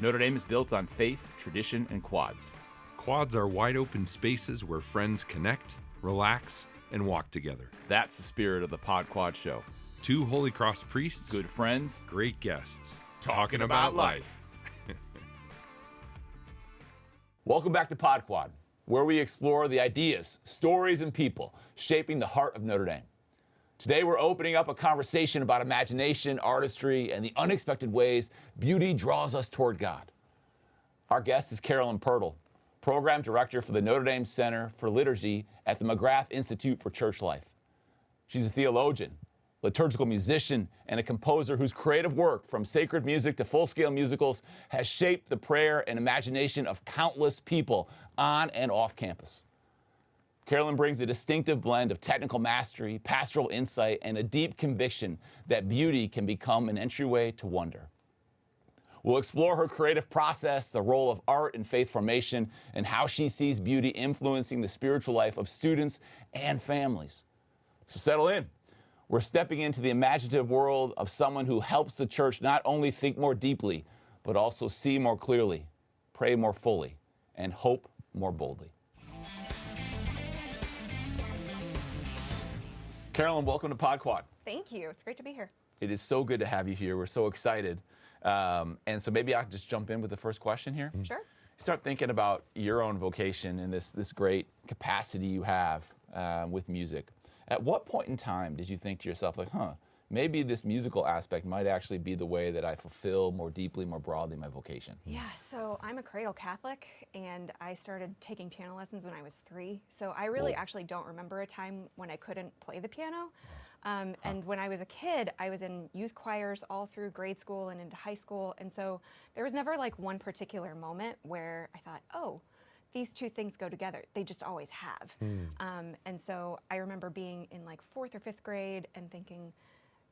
Notre Dame is built on faith, tradition, and quads. Quads are wide open spaces where friends connect, relax, and walk together. That's the spirit of the Pod Quad Show. Two Holy Cross priests, Good friends, great guests, talking about life. Welcome back to Pod Quad, where we explore the ideas, stories, and people shaping the heart of Notre Dame. Today, we're opening up a conversation about imagination, artistry, and the unexpected ways beauty draws us toward God. Our guest is Carolyn Pirtle, Program Director for the Notre Dame Center for Liturgy at the McGrath Institute for Church Life. She's a theologian, liturgical musician, and a composer whose creative work, from sacred music to full-scale musicals, has shaped the prayer and imagination of countless people on and off campus. Carolyn brings a distinctive blend of technical mastery, pastoral insight, and a deep conviction that beauty can become an entryway to wonder. We'll explore her creative process, the role of art in faith formation, and how she sees beauty influencing the spiritual life of students and families. So settle in. We're stepping into the imaginative world of someone who helps the church not only think more deeply, but also see more clearly, pray more fully, and hope more boldly. Carolyn, welcome to Pod Quad. Thank you. It's great to be here. It is so good to have you here. We're so excited. And so maybe I'll just jump in with the first question here. Sure. Start thinking about your own vocation and this great capacity you have with music. At what point in time did you think to yourself, like, maybe this musical aspect might actually be the way that I fulfill more deeply, more broadly my vocation? Yeah, so I'm a cradle Catholic, and I started taking piano lessons when I was 3. So I really actually don't remember a time when I couldn't play the piano. And when I was a kid, I was in youth choirs all through grade school and into high school. And so there was never like one particular moment where I thought, oh, these two things go together. They just always have. And so I remember being in like 4th or 5th grade and thinking,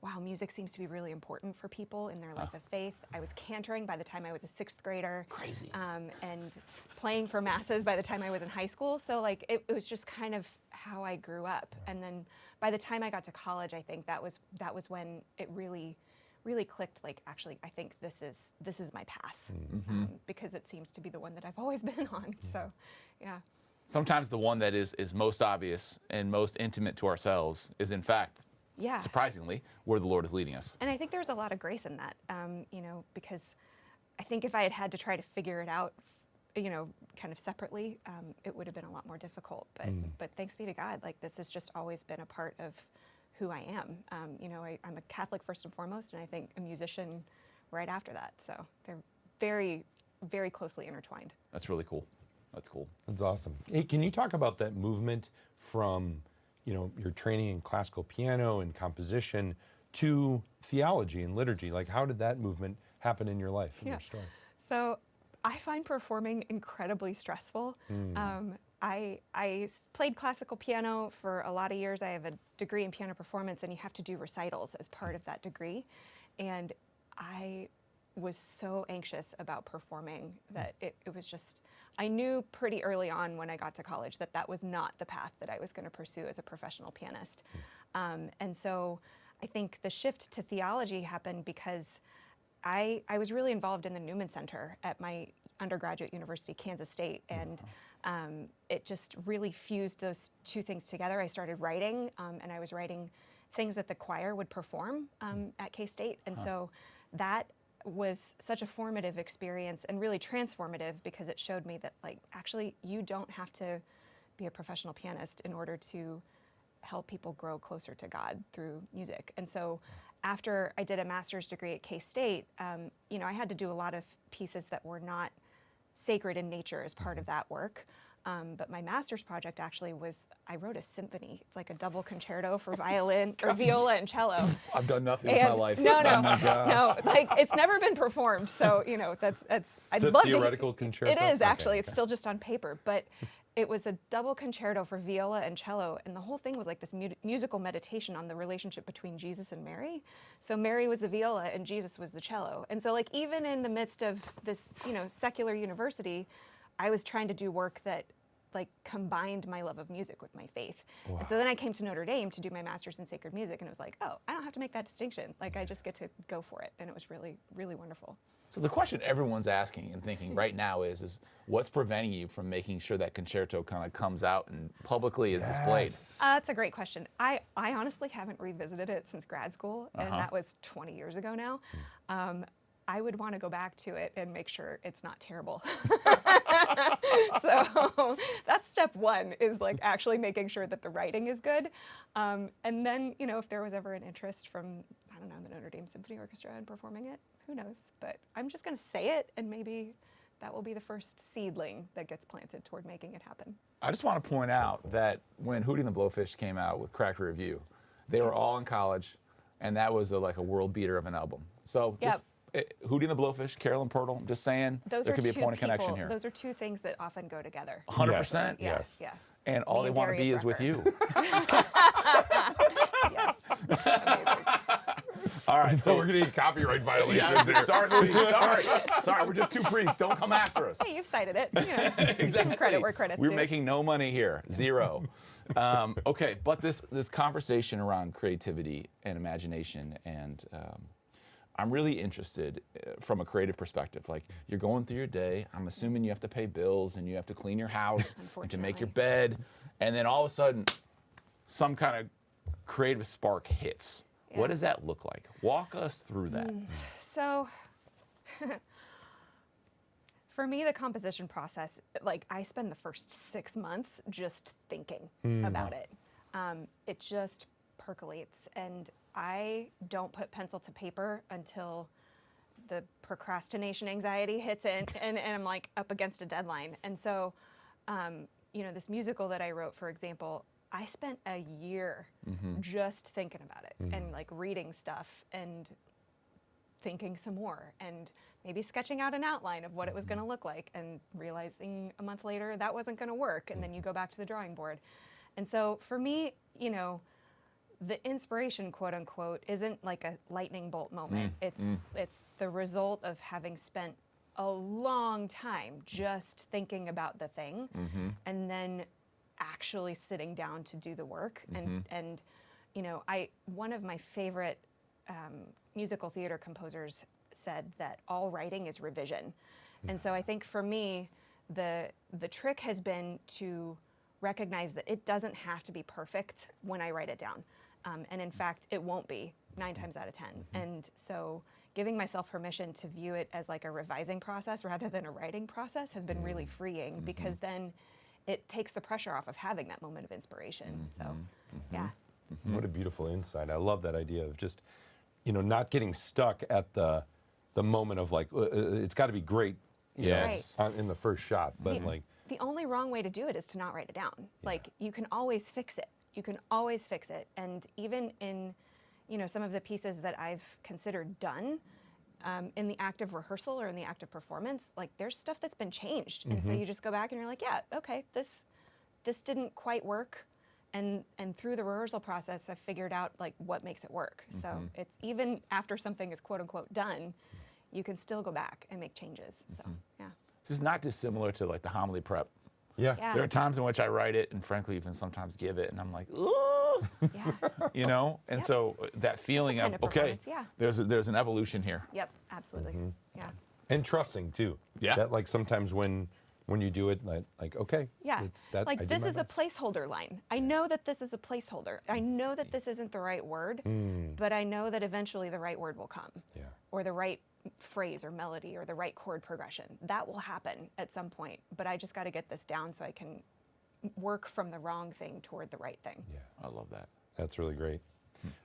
wow, music seems to be really important for people in their life of faith. I was cantoring by the time I was a 6th grader. Crazy. And playing for masses by the time I was in high school. So like it was just kind of how I grew up. And then by the time I got to college, I think that was when it really clicked. Like, actually, I think this is my path, because it seems to be the one that I've always been on. So, yeah. Sometimes the one that is most obvious and most intimate to ourselves is, in fact, surprisingly, where the Lord is leading us. And I think there's a lot of grace in that, because I think if I had to try to figure it out, kind of separately, it would have been a lot more difficult. But thanks be to God, like this has just always been a part of who I am. I'm a Catholic first and foremost, and I think a musician right after that. So they're very, very closely intertwined. That's really cool. That's cool. That's awesome. Hey, can you talk about that movement from, your training in classical piano and composition to theology and liturgy? Like, how did that movement happen in your life, in your story? So I find performing incredibly stressful. I played classical piano for a lot of years. I have a degree in piano performance, and you have to do recitals as part of that degree. And I was so anxious about performing that it was just, I knew pretty early on when I got to college that was not the path that I was going to pursue as a professional pianist. And so I think the shift to theology happened because I was really involved in the Newman Center at my undergraduate university, Kansas State, and it just really fused those two things together. I started writing, and I was writing things that the choir would perform at K-State, and so that was such a formative experience and really transformative, because it showed me that, like, actually you don't have to be a professional pianist in order to help people grow closer to God through music. And so after I did a master's degree at K-State, I had to do a lot of pieces that were not sacred in nature as part of that work. But my master's project actually was, I wrote a symphony. It's like a double concerto for violin or viola and cello. I've done nothing with my life. No, Oh my gosh. no, like it's never been performed. So, that's I'd It's love a theoretical concerto? It is actually. Okay. It's still just on paper, but it was a double concerto for viola and cello, and the whole thing was like this musical meditation on the relationship between Jesus and Mary. So Mary was the viola and Jesus was the cello. And so, like, even in the midst of this, secular university, I was trying to do work that like combined my love of music with my faith. And so then I came to Notre Dame to do my master's in sacred music, and it was like, oh, I don't have to make that distinction. Like I just get to go for it, and it was really, really wonderful. So the question everyone's asking and thinking right now is what's preventing you from making sure that concerto kind of comes out and publicly is displayed? That's a great question. I honestly haven't revisited it since grad school, and that was 20 years ago now. I would want to go back to it and make sure it's not terrible. So that's step one, is like actually making sure that the writing is good. And then, you know, if there was ever an interest from, I don't know, the Notre Dame Symphony Orchestra in performing it, who knows? But I'm just going to say it, and maybe that will be the first seedling that gets planted toward making it happen. I just want to point out that when Hootie and the Blowfish came out with Cracked Rear View, they were all in college, and that was like a world beater of an album. So just Hootie and the Blowfish, Carolyn Pirtle, I'm just saying there could be a point of connection here. Those are two things that often go together. 100%. Yes. Yeah. And all Me they and want to be Darius is with Rucker. you. Yes. Amazing. All right, So we're gonna get copyright violations. yeah, sorry, Hootie, sorry, we're just two priests. Don't come after us. Hey, you've cited it. You know, Exactly. credit where credit's We're due. making no money here, zero. Okay, but this conversation around creativity and imagination, and I'm really interested from a creative perspective. Like, you're going through your day. I'm assuming you have to pay bills and you have to clean your house and to make your bed, and then all of a sudden, some kind of creative spark hits. What does that look like? Walk us through that. So, for me, the composition process, like I spend the first 6 months just thinking about it. It just percolates, and I don't put pencil to paper until the procrastination anxiety hits in, and I'm like up against a deadline. And so, you know, this musical that I wrote, for example, I spent a year just thinking about it and like reading stuff and thinking some more and maybe sketching out an outline of what it was going to look like, and realizing a month later that wasn't going to work, and then you go back to the drawing board. And so for me, you know, the inspiration, quote unquote, isn't like a lightning bolt moment. It's the result of having spent a long time just thinking about the thing, and then actually sitting down to do the work. And you know, one of my favorite musical theater composers said that all writing is revision. And so I think for me, the trick has been to recognize that it doesn't have to be perfect when I write it down. And in fact, it won't be 9 times out of 10. And so giving myself permission to view it as like a revising process rather than a writing process has been really freeing, because then it takes the pressure off of having that moment of inspiration. So, yeah. What a beautiful insight. I love that idea of just, you know, not getting stuck at the moment of like, it's got to be great, you know, in the first shot. But like, the only wrong way to do it is to not write it down. Like, you can always fix it. You can always fix it. And even in, you know, some of the pieces that I've considered done, in the act of rehearsal or in the act of performance, like there's stuff that's been changed. And so you just go back and you're like, yeah, okay, this didn't quite work. And through the rehearsal process, I figured out like what makes it work. So it's even after something is quote unquote done, you can still go back and make changes. So, yeah. This is not dissimilar to like the homily prep. yeah. There are times in which I write it and frankly even sometimes give it and I'm like, ooh, Yeah. you know? And so that feeling kind of, of okay, performance, there's an evolution here. Yep, absolutely. Yeah. And trusting too. Yeah. That like sometimes when you do it, like okay. Yeah, It's that, I like did this my is a best. placeholder line. I know that this is a placeholder. I know that this isn't the right word, but I know that eventually the right word will come. Yeah. Or the right phrase or melody or the right chord progression. That will happen at some point, but I just got to get this down so I can work from the wrong thing toward the right thing. Yeah. I love that. That's really great.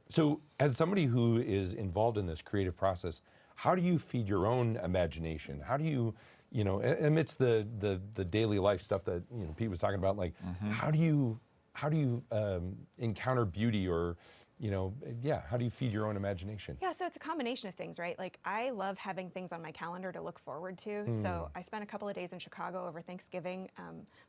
So, as somebody who is involved in this creative process, how do you feed your own imagination? How do you, you know, amidst the daily life stuff that, you know, Pete was talking about, like how do you encounter beauty or how do you feed your own imagination? Yeah, so it's a combination of things, right? Like, I love having things on my calendar to look forward to. So I spent a couple of days in Chicago over Thanksgiving.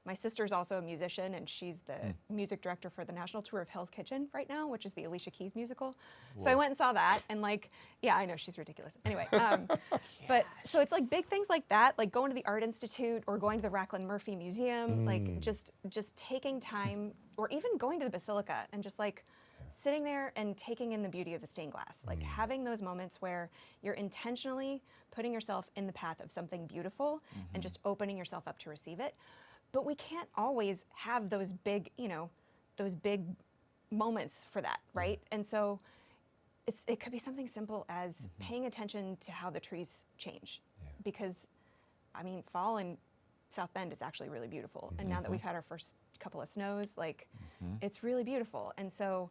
My sister's also a musician, and she's the music director for the national tour of Hell's Kitchen right now, which is the Alicia Keys musical. So I went and saw that, and I know, she's ridiculous. Anyway, but so it's like big things like that, like going to the Art Institute or going to the Raclin Murphy Museum, like just taking time, or even going to the Basilica and just sitting there and taking in the beauty of the stained glass, like having those moments where you're intentionally putting yourself in the path of something beautiful and just opening yourself up to receive it. But we can't always have those big moments for that, right? And so it could be something simple as paying attention to how the trees change, because fall in South Bend is actually really beautiful. And now that we've had our first couple of snows, it's really beautiful. And so,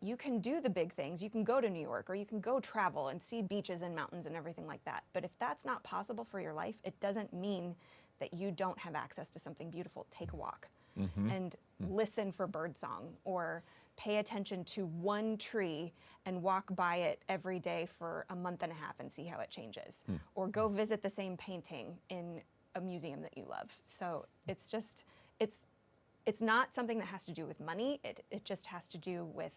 you can do the big things. You can go to New York, or you can go travel and see beaches and mountains and everything like that. But if that's not possible for your life, it doesn't mean that you don't have access to something beautiful. Take a walk and listen for birdsong, or pay attention to one tree and walk by it every day for a month and a half and see how it changes. Or go visit the same painting in a museum that you love. So it's just, it's not something that has to do with money. It just has to do with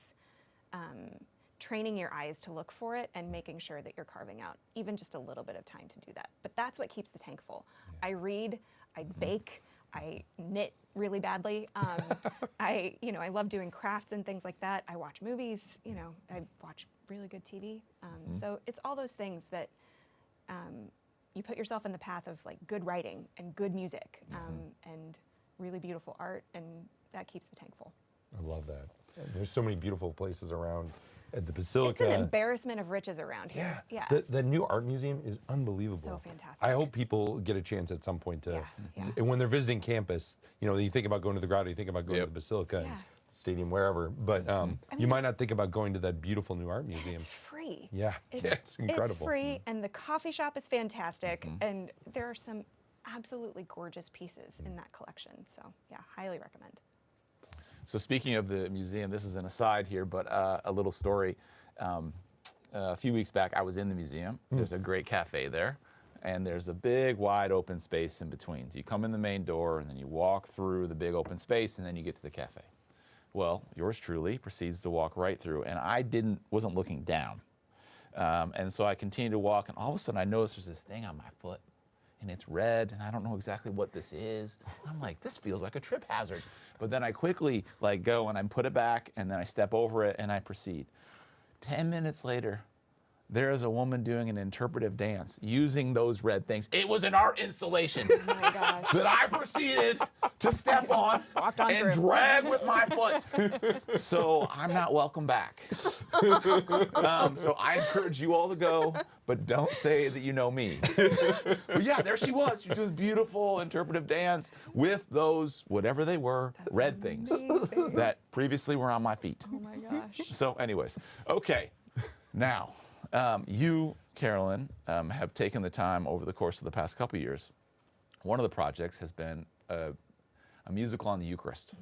training your eyes to look for it and making sure that you're carving out even just a little bit of time to do that. But that's what keeps the tank full. I read, I bake, I knit really badly. I love doing crafts and things like that. I watch movies, I watch really good TV. So it's all those things that you put yourself in the path of good writing and good music and really beautiful art, and that keeps the tank full. I love that. There's so many beautiful places around at the Basilica. It's an embarrassment of riches around here. Yeah. The new art museum is unbelievable. So fantastic. I hope people get a chance at some point to, Yeah. and when they're visiting campus, you think about going to the Grotto, you think about going to the Basilica, and the stadium, wherever, but you might not think about going to that beautiful new art museum. It's free. Yeah, it's incredible. It's free, and the coffee shop is fantastic, and there are some absolutely gorgeous pieces in that collection. So highly recommend. So speaking of the museum, this is an aside here, but a little story. A few weeks back, I was in the museum. There's a great cafe there, and there's a big, wide open space in between. So you come in the main door, and then you walk through the big open space, and then you get to the cafe. Well, yours truly proceeds to walk right through, and I wasn't looking down. And so I continued to walk, and all of a sudden I noticed there's this thing on my foot, and it's red, and I don't know exactly what this is. I'm like, this feels like a trip hazard. But then I quickly go and I put it back, and then I step over it and I proceed. 10 minutes later, there is a woman doing an interpretive dance using those red things. It was an art installation Oh my gosh. that I proceeded to step on and drag with my foot. So I'm not welcome back. So I encourage you all to go, but don't say that you know me. But yeah, there she was. She was doing beautiful interpretive dance with those, whatever they were, red things that previously were on my feet. Oh my gosh. So anyways, okay, now. You, Carolyn, have taken the time over the course of the past couple years. One of the projects has been a musical on the Eucharist.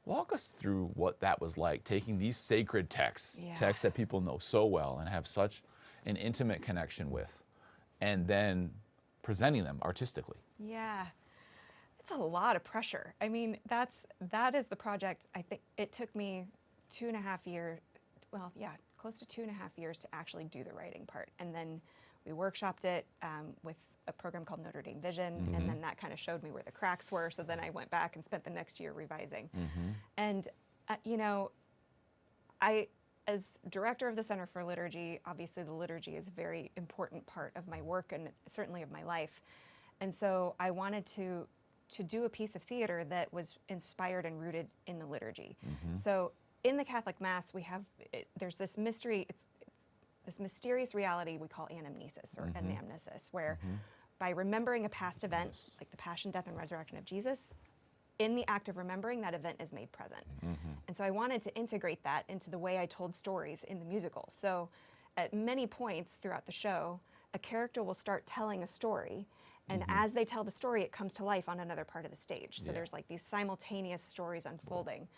Walk us through what that was like, taking these sacred texts, texts that people know so well and have such an intimate connection with, and then presenting them artistically. Yeah. It's a lot of pressure. I mean, that is the project. I think it took me 2.5 years, close to 2.5 years to actually do the writing part. And then we workshopped it with a program called Notre Dame Vision, and then that kind of showed me where the cracks were. So then I went back and spent the next year revising. And, I, as director of the Center for Liturgy, obviously the liturgy is a very important part of my work and certainly of my life. And so I wanted to do a piece of theater that was inspired and rooted in the liturgy. So in the Catholic Mass, there's this mystery, it's this mysterious reality we call anamnesis or anamnesis, where by remembering a past event, like the passion, death, and resurrection of Jesus, in the act of remembering, that event is made present. And so I wanted to integrate that into the way I told stories in the musical. So at many points throughout the show, a character will start telling a story, and as they tell the story, it comes to life on another part of the stage. So there's these simultaneous stories unfolding.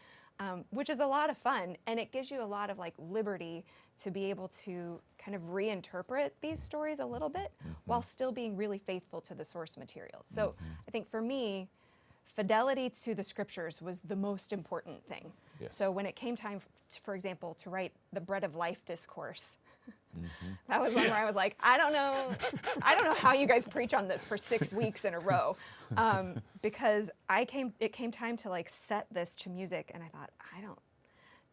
which is a lot of fun, and it gives you a lot of like liberty to be able to kind of reinterpret these stories a little bit while still being really faithful to the source material. So I think for me, fidelity to the scriptures was the most important thing. Yes. So when it came time, for example, to write the Bread of Life discourse, that was one where I was like, I don't know how you guys preach on this for 6 weeks in a row, because it came time to like set this to music, and I thought,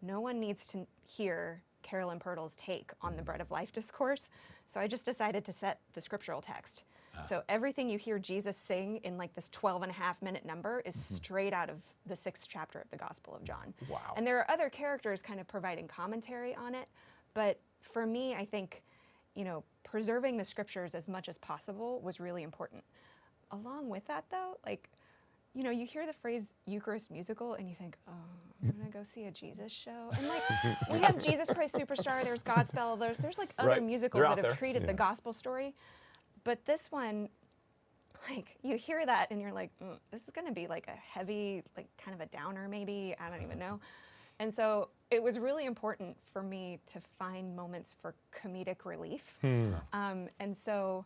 no one needs to hear Carolyn Pirtle's take on the Bread of Life discourse, so I just decided to set the scriptural text. So everything you hear Jesus sing in like this 12.5-minute number is straight out of the 6th chapter of the Gospel of John. Wow. And there are other characters kind of providing commentary on it, but for me, I think, preserving the scriptures as much as possible was really important. Along with that, though, like, you hear the phrase Eucharist musical and you think, oh, I'm gonna go see a Jesus show. And like, we have Jesus Christ Superstar, there's Godspell, there's like other Right. musicals They're that out have there. treated the gospel story. But this one, like, you hear that and you're like, this is gonna be like a heavy, like kind of a downer maybe, I don't even know. And so it was really important for me to find moments for comedic relief. And so,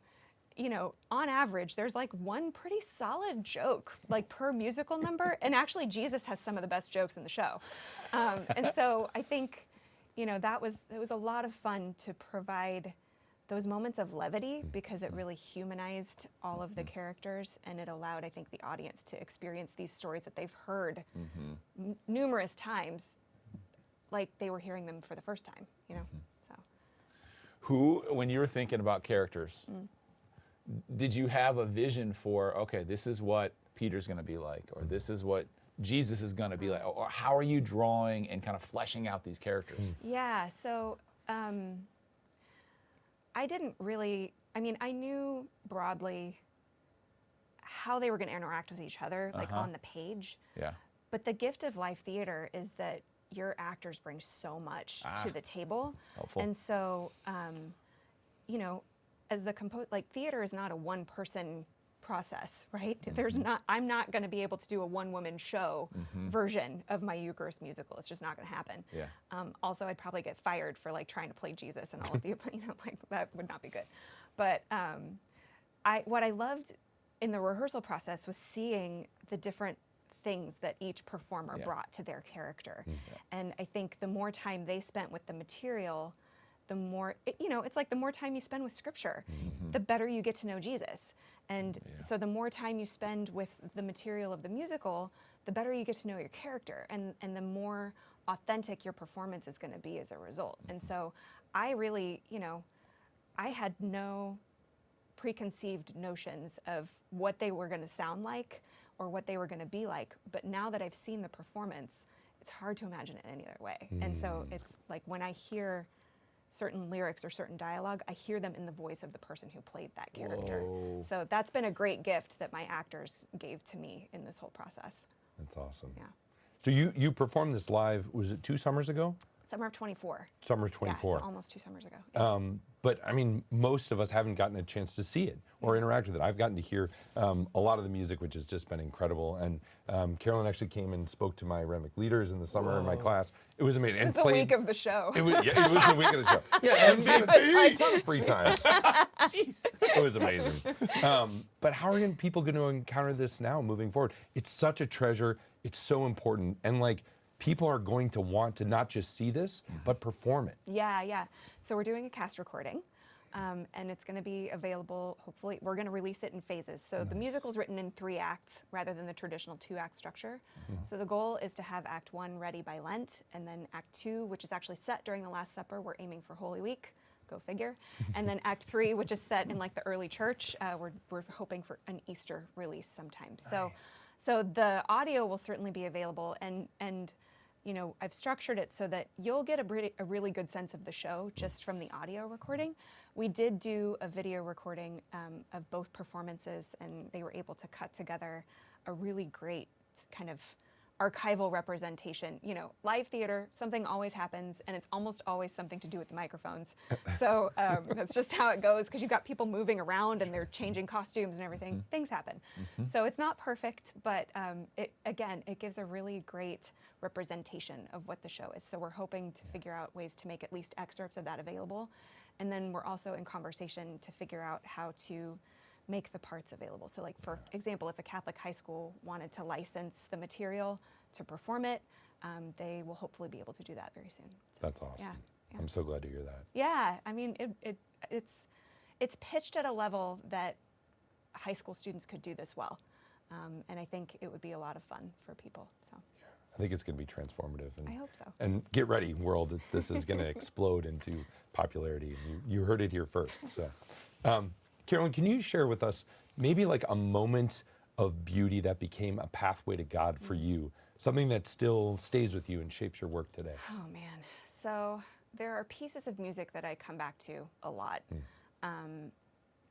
on average, there's like one pretty solid joke, like per musical number. And actually, Jesus has some of the best jokes in the show. And so I think, it was a lot of fun to provide those moments of levity because it really humanized all of the characters, and it allowed, I think, the audience to experience these stories that they've heard numerous times, like they were hearing them for the first time, So. Who, when you were thinking about characters, did you have a vision for, okay, this is what Peter's going to be like, or this is what Jesus is going to be like, or how are you drawing and kind of fleshing out these characters? Yeah, so I didn't really, I knew broadly how they were going to interact with each other, like on the page. Yeah. But the gift of live theater is that your actors bring so much to the table. Helpful. And so, as the like theater is not a one-person process, right? I'm not going to be able to do a one-woman show version of my Eucharist musical. It's just not going to happen. Yeah. Also, I'd probably get fired for like trying to play Jesus and all of the, like that would not be good. But what I loved in the rehearsal process was seeing the different things that each performer brought to their character. And I think the more time they spent with the material, the more, it's like the more time you spend with scripture, the better you get to know Jesus. And so the more time you spend with the material of the musical, the better you get to know your character, and the more authentic your performance is going to be as a result. And so I really, I had no preconceived notions of what they were going to sound like or what they were going to be like. But now that I've seen the performance, it's hard to imagine it any other way. And so it's like when I hear certain lyrics or certain dialogue, I hear them in the voice of the person who played that character. Whoa. So that's been a great gift that my actors gave to me in this whole process. That's awesome. Yeah. So you performed this live, was it 2 summers ago? Summer of 24. Summer of 24. Yeah, so almost 2 summers ago. Yeah. But most of us haven't gotten a chance to see it or interact with it. I've gotten to hear a lot of the music, which has just been incredible. And Carolyn actually came and spoke to my Remic leaders in the summer in my class. It was amazing. It was the week of the show. It was the week of the show. Yeah, and a ton of free time. Jeez. It was amazing. But how are people going to encounter this now moving forward? It's such a treasure. It's so important. And people are going to want to not just see this, but perform it. Yeah. So we're doing a cast recording, and it's going to be available, hopefully. We're going to release it in phases. So the musical's written in 3 acts rather than the traditional 2-act structure. So the goal is to have Act 1 ready by Lent, and then Act 2, which is actually set during the Last Supper, we're aiming for Holy Week. Go figure. And then Act 3, which is set in the early church, we're hoping for an Easter release sometime. So the audio will certainly be available, and I've structured it so that you'll get a really good sense of the show just from the audio recording. We did do a video recording of both performances, and they were able to cut together a really great kind of archival representation. You know, live theater, something always happens, and it's almost always something to do with the microphones. So that's just how it goes, because you've got people moving around and they're changing costumes and everything. Things happen. So it's not perfect, but it gives a really great representation of what the show is. So we're hoping to figure out ways to make at least excerpts of that available. And then we're also in conversation to figure out how to make the parts available. So like, for example, if a Catholic high school wanted to license the material to perform it, they will hopefully be able to do that very soon. So, That's awesome. yeah. I'm so glad to hear that. Yeah, I mean, it's pitched at a level that high school students could do this well. And I think it would be a lot of fun for people, so. I think it's going to be transformative. And, I hope so. And get ready, world. This is going to explode into popularity. And you heard it here first. So, Carolyn, can you share with us maybe like a moment of beauty that became a pathway to God for you? Something that still stays with you and shapes your work today? Oh, man. So there are pieces of music that I come back to a lot.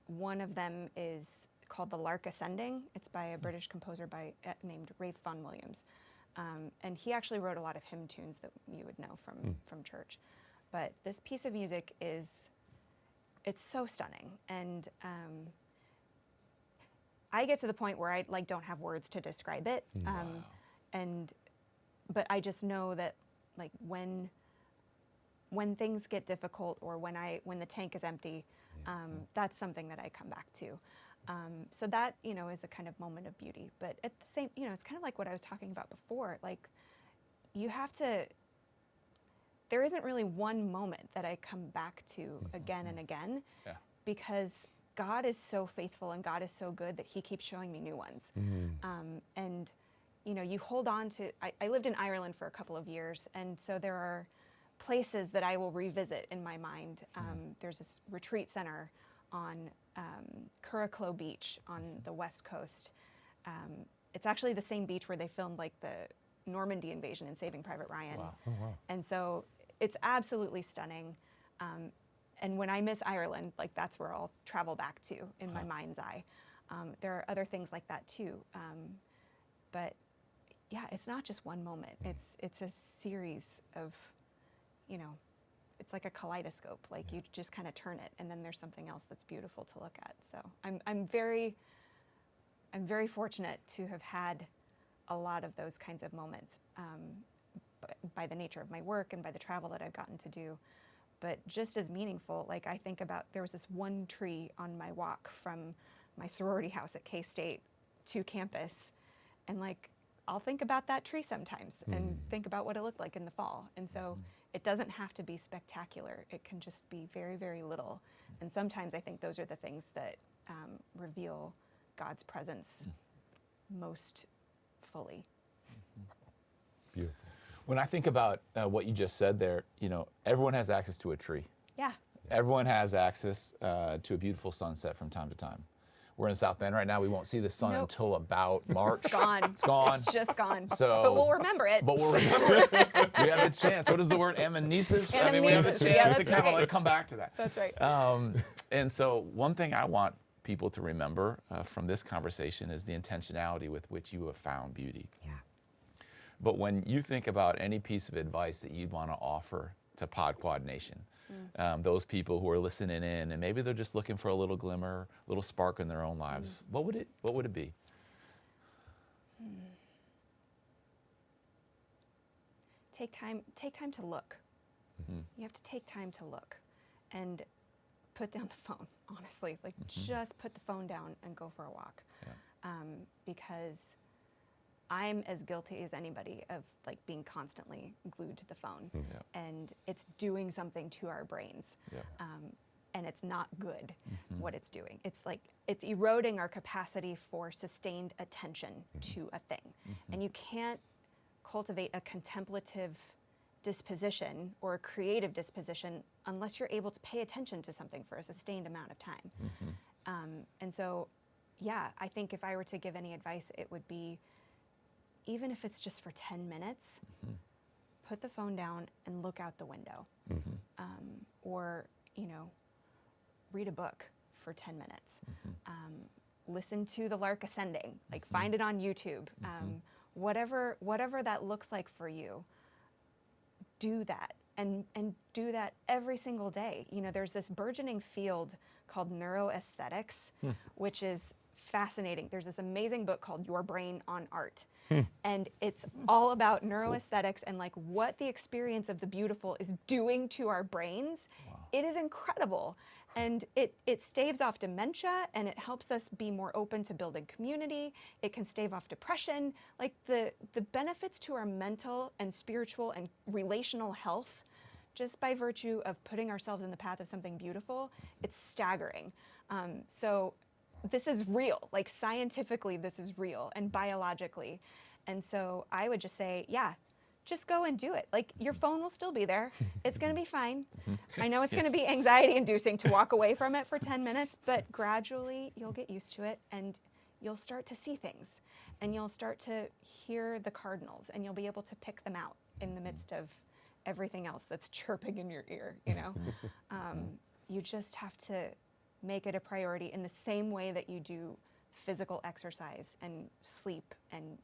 One of them is called the Lark Ascending. It's by a British composer named Vaughan. And he actually wrote a lot of hymn tunes that you would know from church. But this piece of music it's so stunning. And I get to the point where I don't have words to describe it. But I just know that like when things get difficult, or when the tank is empty, that's something that I come back to. So that, is a kind of moment of beauty. But at the same, it's kind of like what I was talking about before. Like, there isn't really one moment that I come back to again and again, because God is so faithful and God is so good that he keeps showing me new ones. And, you hold on to, I lived in Ireland for a couple of years, and so there are places that I will revisit in my mind. There's this retreat center on Curracloe Beach on the west coast. It's actually the same beach where they filmed like the Normandy invasion in Saving Private Ryan. Wow. Oh, wow. And so it's absolutely stunning. And when I miss Ireland, like that's where I'll travel back to in my mind's eye. There are other things like that too. But yeah, it's not just one moment. It's a series of, it's like a kaleidoscope. Like you just kind of turn it, and then there's something else that's beautiful to look at. So I'm very fortunate to have had a lot of those kinds of moments, by the nature of my work and by the travel that I've gotten to do. But just as meaningful, like I think about, there was this one tree on my walk from my sorority house at K-State to campus, and like I'll think about that tree sometimes and think about what it looked like in the fall. And so it doesn't have to be spectacular. It can just be very, very little. And sometimes I think those are the things that reveal God's presence most fully. Beautiful. When I think about what you just said there, everyone has access to a tree. Yeah. Everyone has access to a beautiful sunset from time to time. We're in South Bend right now. We won't see the sun Nope. until about March. Gone. It's gone. It's just gone. So- but we'll remember it. But we'll remember it. We have a chance. What is the word? Amnesis? I mean, we have a Amnesis. chance Yeah, to that's kind of right. like come back to that. That's right. And so one thing I want people to remember from this conversation is the intentionality with which you have found beauty. Yeah. But when you think about any piece of advice that you'd want to offer to PodQuad Nation, those people who are listening in and maybe they're just looking for a little glimmer, a little spark in their own lives, what would it be? Take time to look. You have to take time to look and put down the phone, honestly. Like just put the phone down and go for a walk. Yeah. Because I'm as guilty as anybody of like being constantly glued to the phone. Yeah. And it's doing something to our brains. Yeah. And it's not good what it's doing. It's like it's eroding our capacity for sustained attention to a thing. And you can't cultivate a contemplative disposition or a creative disposition unless you're able to pay attention to something for a sustained amount of time. And so, yeah, I think if I were to give any advice, it would be, even if it's just for 10 minutes, put the phone down and look out the window. Or, read a book for 10 minutes. Listen to the Lark Ascending, like find it on YouTube. whatever that looks like for you, do that and do that every single day. You know, there's this burgeoning field called neuroaesthetics, which is fascinating. There's this amazing book called Your Brain on Art. And it's all about neuroaesthetics and like what the experience of the beautiful is doing to our brains. Wow. It is incredible. And it staves off dementia, and it helps us be more open to building community. It can stave off depression. Like the benefits to our mental and spiritual and relational health, just by virtue of putting ourselves in the path of something beautiful, it's staggering. So this is real, like scientifically this is real, and biologically. And so I would just say, yeah, just go and do it. Like your phone will still be there. It's gonna be fine. I know it's gonna be anxiety inducing to walk away from it for 10 minutes, but gradually you'll get used to it, and you'll start to see things, and you'll start to hear the cardinals, and you'll be able to pick them out in the midst of everything else that's chirping in your ear, you know? You just have to make it a priority in the same way that you do physical exercise and sleep and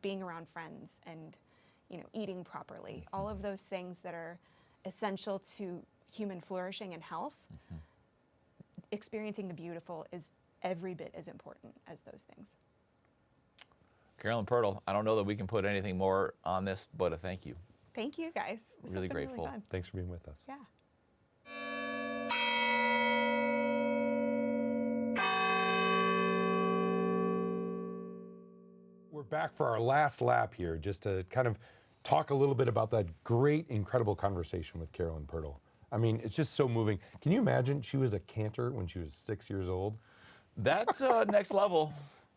being around friends and, you know, eating properly. All of those things that are essential to human flourishing and health. Experiencing the beautiful is every bit as important as those things. Carolyn Pirtle, I don't know that we can put anything more on this, but a thank you. Thank you, guys. This Really has been grateful. Really fun. Thanks for being with us. Yeah. We're back for our last lap here, just to kind of talk a little bit about that great, incredible conversation with Carolyn Pirtle. I mean, it's just so moving. Can you imagine she was a cantor when she was 6 years old? That's next level.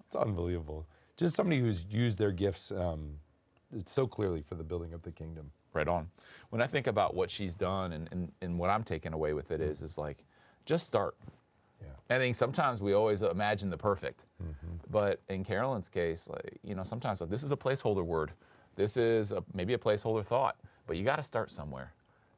It's unbelievable. Just somebody who's used their gifts so clearly for the building of the kingdom. Right on. When I think about what she's done and what I'm taking away with it is like, just start. Yeah. I think sometimes we always imagine the perfect, but in Carolyn's case, like, you know, sometimes like, this is a placeholder word. This is maybe a placeholder thought, but you got to start somewhere.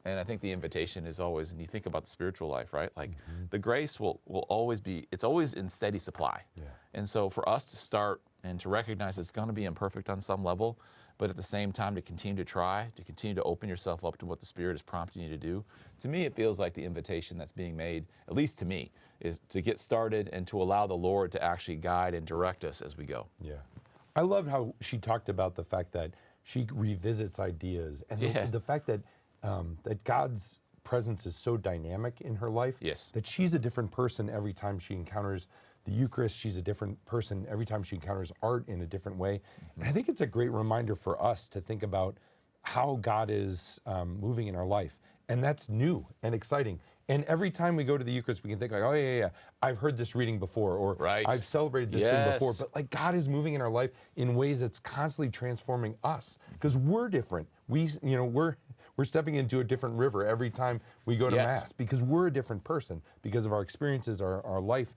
And I think the invitation is always, and you think about the spiritual life, right? Like the grace will always be, it's always in steady supply. Yeah. And so for us to start and to recognize it's going to be imperfect on some level, but at the same time to continue to try, to continue to open yourself up to what the Spirit is prompting you to do. To me, it feels like the invitation that's being made, at least to me, is to get started and to allow the Lord to actually guide and direct us as we go. Yeah. I loved how she talked about the fact that she revisits ideas, and the fact that that God's presence is so dynamic in her life. Yes. That she's a different person every time she encounters the Eucharist. She's a different person every time she encounters art in a different way. And I think it's a great reminder for us to think about how God is moving in our life. And that's new and exciting. And every time we go to the Eucharist, we can think like, oh yeah, I've heard this reading before, or I've celebrated this thing before. But like God is moving in our life in ways that's constantly transforming us, because we're different. We're stepping into a different river every time we go to Mass, because we're a different person because of our experiences, our life.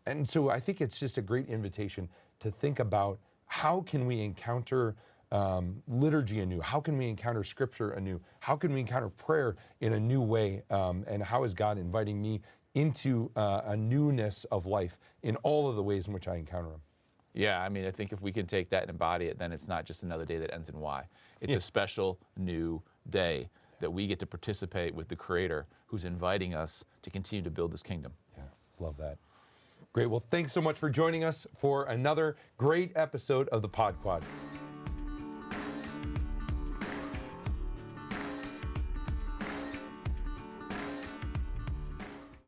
And so I think it's just a great invitation to think about how can we encounter liturgy anew? How can we encounter Scripture anew? How can we encounter prayer in a new way? And how is God inviting me into a newness of life in all of the ways in which I encounter Him? Yeah, I mean, I think if we can take that and embody it, then it's not just another day that ends in Y. It's a special new day that we get to participate with the Creator who's inviting us to continue to build this kingdom. Yeah, love that. Great. Well, thanks so much for joining us for another great episode of the Pod Quad.